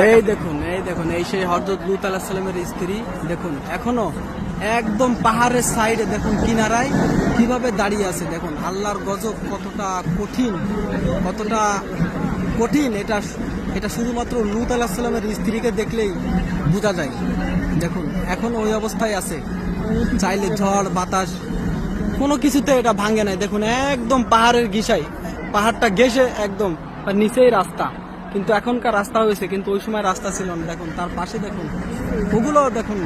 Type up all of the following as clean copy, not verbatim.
এই দেখুন এই সেই হযরত লূত আলাইহিস সালামের স্ত্রী। দেখুন এখনো একদম পাহাড়ের সাইডে দেখুন কিনারায় কিভাবে দাঁড়িয়ে আছে। দেখুন আল্লাহর গজব কতটা কঠিন এটা শুধুমাত্র লূত আলাইহিস সালামের স্ত্রীকে দেখলেই বোঝা যায়। দেখুন এখন ওই অবস্থায় আছে, চাইলে ঝড় বাতাস কোনো কিছুতে এটা ভাঙে নাই। দেখুন একদম পাহাড়ের ঘিসাই, পাহাড়টা ঘেঁষে একদম নিচেই রাস্তা, কিন্তু এখনকার রাস্তা হয়েছে, কিন্তু ওই সময় রাস্তা ছিল না। দেখুন তার পাশে দেখুন ওগুলো দেখুন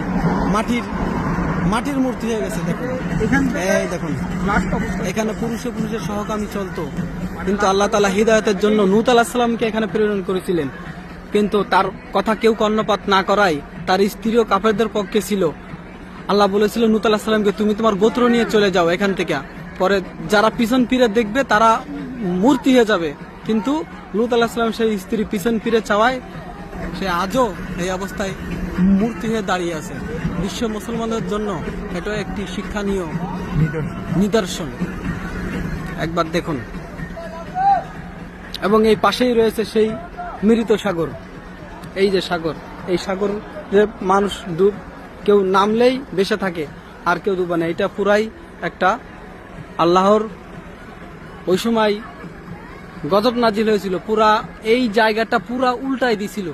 মাটির মূর্তি হয়ে গেছে। দেখুন এই দেখুন এখানে পুরুষের সহকামী চলতো, কিন্তু আল্লাহ তাআলা হিদায়াতের জন্য নূহ আলাইহিস সালামকে এখানে প্রেরণ করেছিলেন, কিন্তু তার কথা কেউ কর্ণপাত না করায় তার স্ত্রীও কাফেরদের পক্ষে ছিল। আল্লাহ বলেছিল নূহ আলাইহিস সালামকে, তুমি তোমার গোত্র নিয়ে চলে যাও এখান থেকে। পরে যারা পিছন ফিরে দেখবে তারা মূর্তি হয়ে যাবে, কিন্তু লূত আলাইহিস সালাম সেই স্ত্রী পিছন ফিরে চাওয়ায় সে আজও এই অবস্থায় মূর্তি হয়ে দাঁড়িয়ে আছে। বিশ্ব মুসলমানদের জন্য এটা একটি শিক্ষণীয় নিদর্শন, একবার দেখুন। এবং এই পাশেই রয়েছে সেই মৃত সাগর। এই যে সাগর, এই সাগর যে মানুষ কেউ নামলেই বেঁচে থাকে আর কেউ ডুবে না। এটা পুরাই একটা আল্লাহর ওই সময় গজব নাজিল হয়েছিল, পুরা এই জায়গাটা পুরা উল্টাই দিছিল।